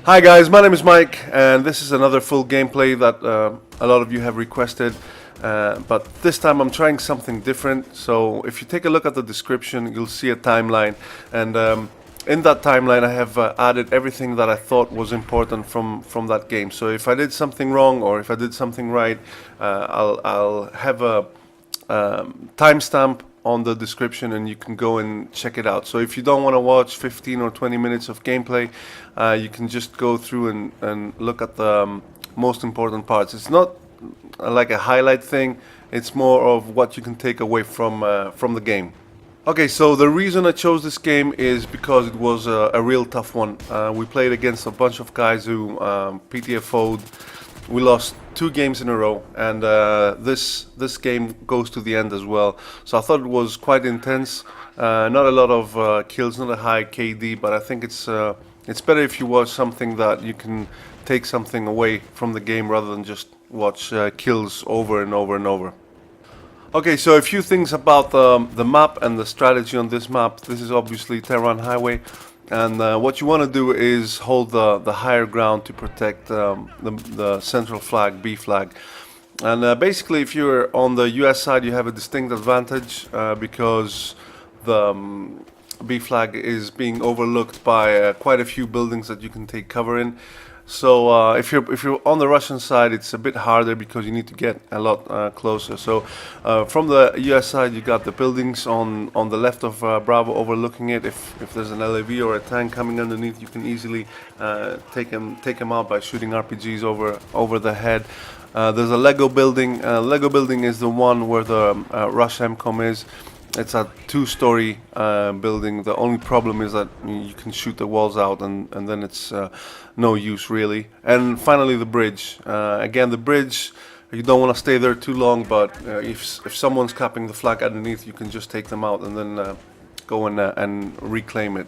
Hi guys, my name is Mike, and this is another full gameplay that a lot of you have requested. But this time I'm trying something different. So if you take a look at the description, you'll see a timeline, and in that timeline I have added everything that I thought was important from that game. So if I did something wrong or if I did something right, I'll have a timestamp on the description and you can go and check it out. So if you don't want to watch 15 or 20 minutes of gameplay, you can just go through and look at the most important parts. It's not like a highlight thing, it's more of what you can take away from the game. Okay, so the reason I chose this game is because it was a real tough one. We played against a bunch of guys who PTFO'd. We lost 2 games in a row, and this game goes to the end as well. So I thought it was quite intense. Not a lot of kills, not a high KD, but I think it's better if you watch something that you can take something away from the game rather than just watch kills over and over and over. Okay, so a few things about the map and the strategy on this map. This is obviously Tehran Highway. And what you want to do is hold the higher ground to protect the central flag, B flag. And basically, if you're on the US side, you have a distinct advantage because the B flag is being overlooked by quite a few buildings that you can take cover in. So if you're on the Russian side, it's a bit harder because you need to get a lot closer. So from the US side, you got the buildings on the left of Bravo overlooking it. If there's an LAV or a tank coming underneath, you can easily take them out by shooting RPGs over the head. There's a Lego building. Lego building is the one where the Rush MCOM is. It's a 2-story building. The only problem is that you can shoot the walls out, and then it's no use really. And finally, the bridge. Again, the bridge, you don't want to stay there too long, but if someone's capping the flag underneath, you can just take them out and then go and reclaim it.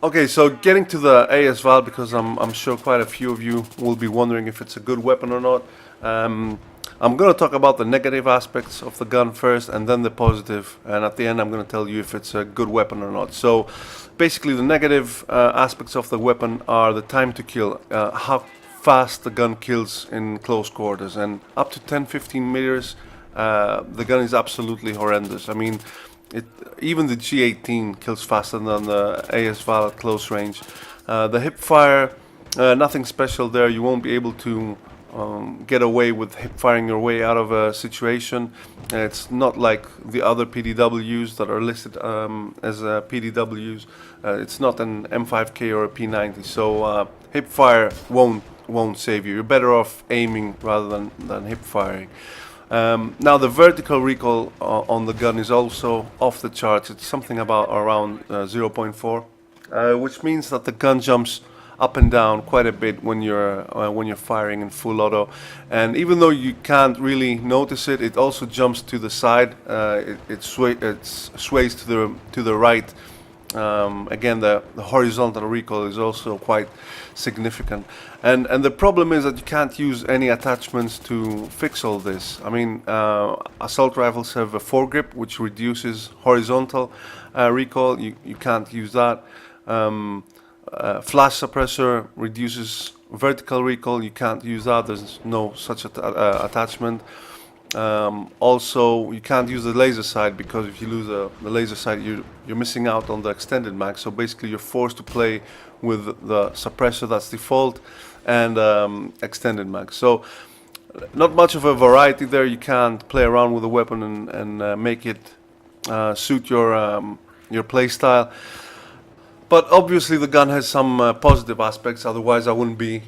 Okay, so getting to the AS Val, because I'm sure quite a few of you will be wondering if it's a good weapon or not. I'm going to talk about the negative aspects of the gun first and then the positive, and at the end I'm going to tell you if it's a good weapon or not. So basically the negative aspects of the weapon are the time to kill, how fast the gun kills in close quarters, and up to 10-15 meters the gun is absolutely horrendous. I mean, even the G18 kills faster than the AS Val at close range. The hip fire, nothing special there. You won't be able to get away with hip firing your way out of a situation. It's not like the other PDWs that are listed as PDWs. It's not an M5K or a P90, so hip fire won't save you. You're better off aiming rather than hip firing. Now the vertical recoil on the gun is also off the charts. It's something about around 0.4, which means that the gun jumps up and down quite a bit when you're firing in full auto, and even though you can't really notice it, it also jumps to the side. It sways to the right. Again, the horizontal recoil is also quite significant, and the problem is that you can't use any attachments to fix all this. I mean, assault rifles have a foregrip which reduces horizontal recoil. You can't use that. Flash suppressor reduces vertical recoil. You can't use that. There's no such attachment. Also, you can't use the laser sight, because if you lose the laser sight, you're missing out on the extended mag. So basically, you're forced to play with the suppressor that's default and extended mag. So not much of a variety there. You can't play around with the weapon and make it suit your play style. But obviously the gun has some positive aspects, otherwise I wouldn't be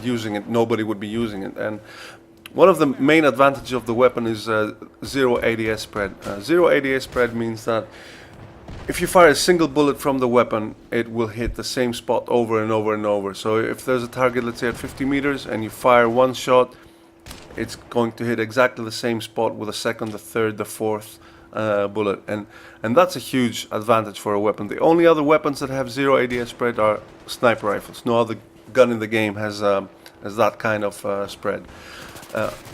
using it, nobody would be using it. And one of the main advantages of the weapon is zero ADS spread. Zero ADS spread means that if you fire a single bullet from the weapon, it will hit the same spot over and over and over. So if there's a target, let's say at 50 meters, and you fire one shot, it's going to hit exactly the same spot with the second, the third, the fourth bullet, and that's a huge advantage for a weapon. The only other weapons that have zero ADS spread are sniper rifles. No other gun in the game has that kind of spread.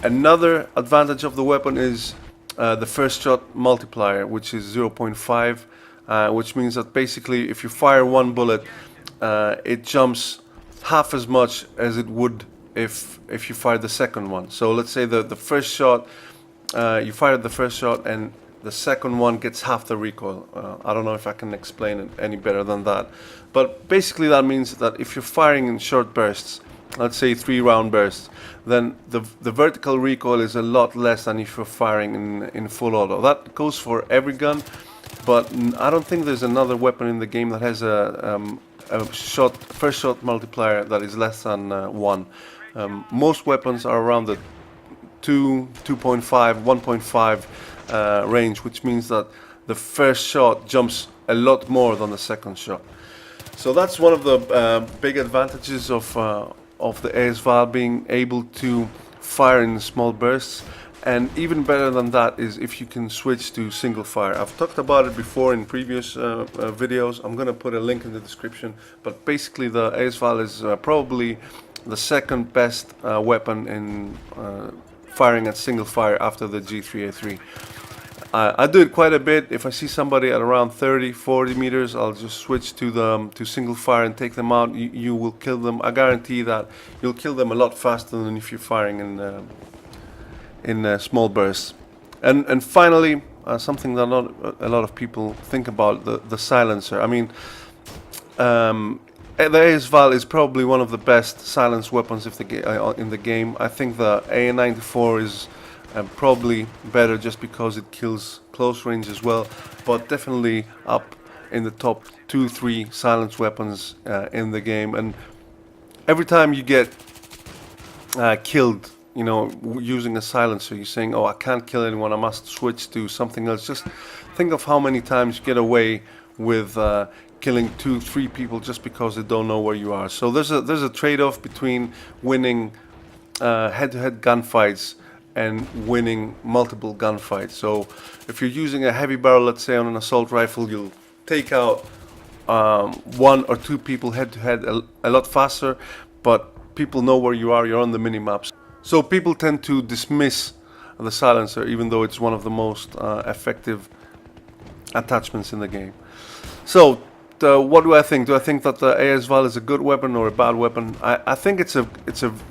Another advantage of the weapon is the first shot multiplier, which is 0.5, which means that basically if you fire one bullet, it jumps half as much as it would if you fired the second one. So let's say the first shot, you fired the first shot and the second one gets half the recoil. I don't know if I can explain it any better than that, but basically that means that if you're firing in short bursts, let's say 3-round bursts, then the vertical recoil is a lot less than if you're firing in full auto. That goes for every gun, but I don't think there's another weapon in the game that has a first shot multiplier that is less than 1. Most weapons are around the 2, 2.5, 1.5 range, which means that the first shot jumps a lot more than the second shot. So that's one of the big advantages of the AS Val being able to fire in small bursts. And even better than that is if you can switch to single fire. I've talked about it before in previous videos. I'm going to put a link in the description. But basically the AS Val is probably the second best weapon in firing at single fire after the G3A3. I do it quite a bit. If I see somebody at around 30, 40 meters, I'll just switch to single fire and take them out. You will kill them. I guarantee that you'll kill them a lot faster than if you're firing in small bursts. And finally, something that a lot of people think about, the silencer. I mean, the AS Val is probably one of the best silence weapons in the game. I think the AN94 is probably better just because it kills close range as well, but definitely up in the top 2-3 silence weapons in the game. And every time you get killed, you know, using a silencer, you're saying, oh, I can't kill anyone, I must switch to something else. Just think of how many times you get away with killing 2-3 people just because they don't know where you are. So there's a trade-off between winning head-to-head gunfights and winning multiple gunfights. So if you're using a heavy barrel, let's say on an assault rifle, you'll take out 1 or 2 people head-to-head a lot faster, but people know where you are, you're on the mini-maps. So people tend to dismiss the silencer, even though it's one of the most effective attachments in the game. So what do I think? Do I think that the AS Val is a good weapon or a bad weapon? I think it's a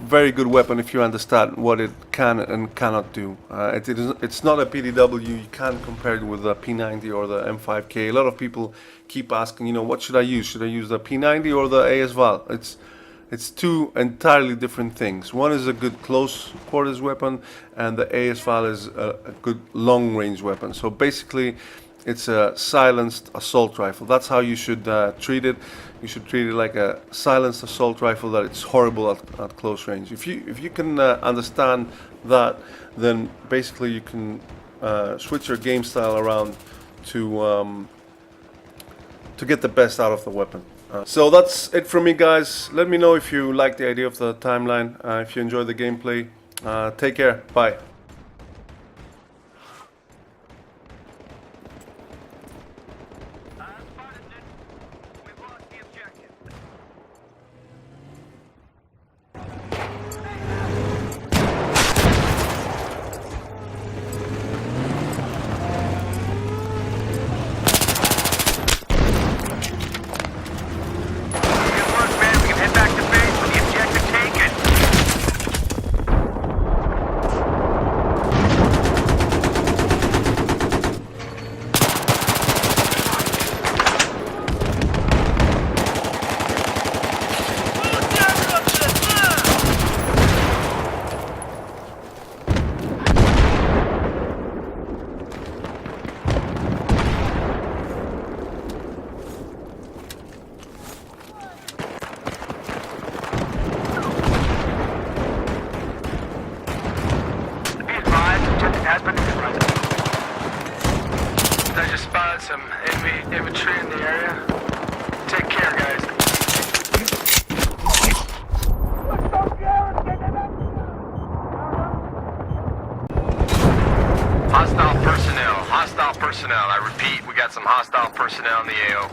very good weapon if you understand what it can and cannot do. It's not a PDW. You can't compare it with the P90 or the M5K. A lot of people keep asking, you know, what should I use? Should I use the P90 or the AS Val? It's two entirely different things. One is a good close quarters weapon, and the AS Val is a good long range weapon. So basically, it's a silenced assault rifle. That's how you should treat it. You should treat it like a silenced assault rifle that it's horrible at close range. If you can understand that, then basically you can switch your game style around to get the best out of the weapon. So that's it from me, guys. Let me know if you like the idea of the timeline, if you enjoy the gameplay. Take care. Bye. I just spotted some infantry in the area. Take care, guys. Hostile personnel. I repeat, we got some hostile personnel in the AO.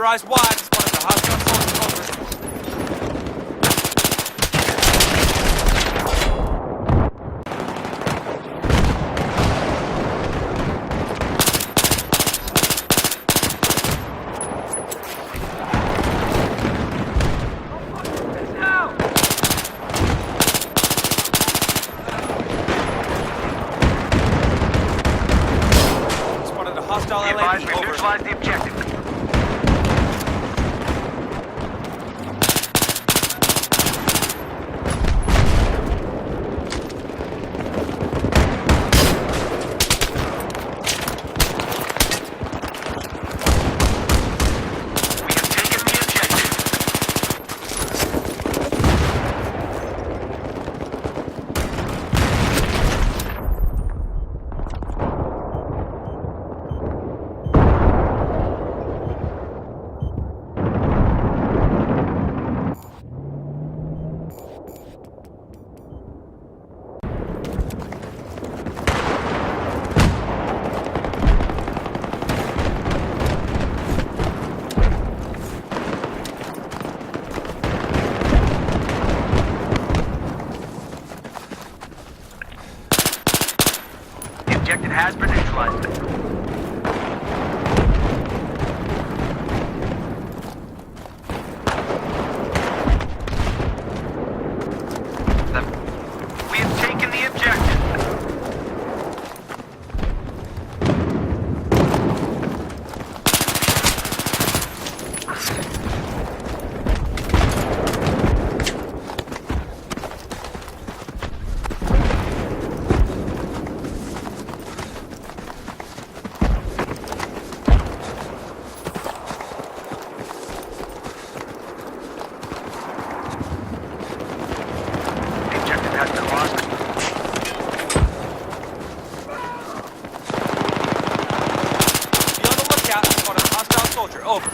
your eyes wide. Spotted a hostile soldier. Over. Spotted a hostile Advise LAV. we Over. neutralize the objective. We have taken the objective. The objective has been neutralized. We have taken the objective. The objective has been lost. Be on the lookout. Spotted a hostile soldier. Over.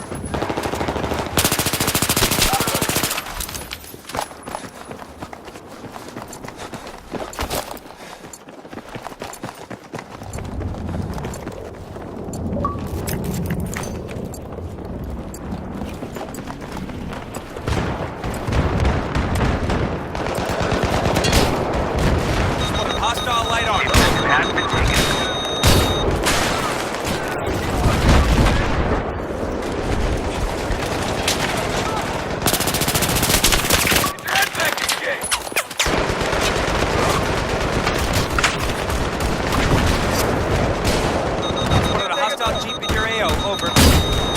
Spotted a hostile light The armor. objective has been taken. Spotted a hostile jeep in your AO. Over.